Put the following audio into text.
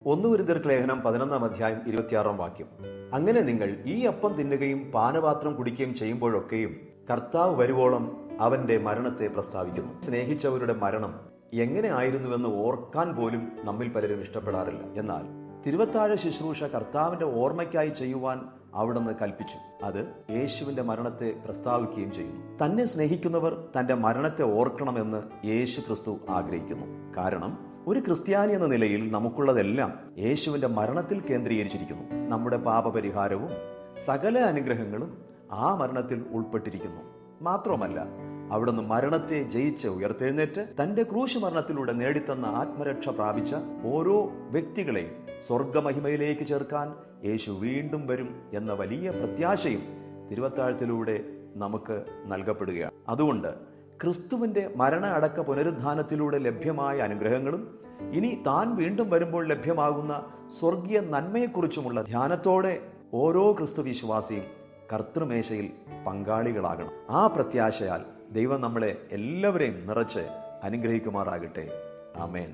1 കൊരിന്ത്യർക്ക് ലേഖനം 11 അധ്യായം 26 അങ്ങനെ നിങ്ങൾ ഈ അപ്പം തിന്നുകയും പാനപാത്രം കുടിക്കുകയും ചെയ്യുമ്പോഴൊക്കെയും കർത്താവ് വരുവോളം അവന്റെ മരണത്തെ പ്രസ്താവിക്കുന്നു. സ്നേഹിച്ചവരുടെ മരണം എങ്ങനെ ആയിരുന്നുവെന്ന് ഓർക്കാൻ പോലും നമ്മിൽ പലരും ഇഷ്ടപ്പെടാറില്ല. എന്നാൽ തിരുവത്താഴ ശുശ്രൂഷ കർത്താവിന്റെ ഓർമ്മയ്ക്കായി ചെയ്യുവാൻ അവിടുന്ന് കൽപ്പിച്ചു. അത് യേശുവിന്റെ മരണത്തെ പ്രസ്താവിക്കുകയും ചെയ്യുന്നു. തന്നെ സ്നേഹിക്കുന്നവർ തന്റെ മരണത്തെ ഓർക്കണമെന്ന് യേശു ക്രിസ്തു ആഗ്രഹിക്കുന്നു. കാരണം ഒരു ക്രിസ്ത്യാനി എന്ന നിലയിൽ നമുക്കുള്ളതെല്ലാം യേശുവിന്റെ മരണത്തിൽ കേന്ദ്രീകരിച്ചിരിക്കുന്നു. നമ്മുടെ പാപപരിഹാരവും സകല അനുഗ്രഹങ്ങളും ആ മരണത്തിൽ ഉൾപ്പെട്ടിരിക്കുന്നു. മാത്രമല്ല, അവിടുന്ന് മരണത്തെ ജയിച്ച് ഉയർത്തെഴുന്നേറ്റ് തന്റെ ക്രൂശ് മരണത്തിലൂടെ നേടിത്തന്ന ആത്മരക്ഷ പ്രാപിച്ച ഓരോ വ്യക്തികളെയും സ്വർഗമഹിമയിലേക്ക് ചേർക്കാൻ യേശു വീണ്ടും വരും എന്ന വലിയ പ്രത്യാശയും തിരുവത്താഴത്തിലൂടെ നമുക്ക് നൽകപ്പെടുകയാണ്. അതുകൊണ്ട് ക്രിസ്തുവിന്റെ മരണ അടക്ക പുനരുദ്ധാനത്തിലൂടെ ലഭ്യമായ അനുഗ്രഹങ്ങളും ഇനി താൻ വീണ്ടും വരുമ്പോൾ ലഭ്യമാകുന്ന സ്വർഗീയ നന്മയെക്കുറിച്ചുമുള്ള ധ്യാനത്തോടെ ഓരോ ക്രിസ്തു വിശ്വാസിയും കർത്തൃമേശയിൽ പങ്കാളികളാകണം. ആ പ്രത്യാശയാൽ ദൈവം നമ്മളെ എല്ലാവരെയും നിറച്ച് അനുഗ്രഹിക്കുമാറാകട്ടെ. ആമേൻ.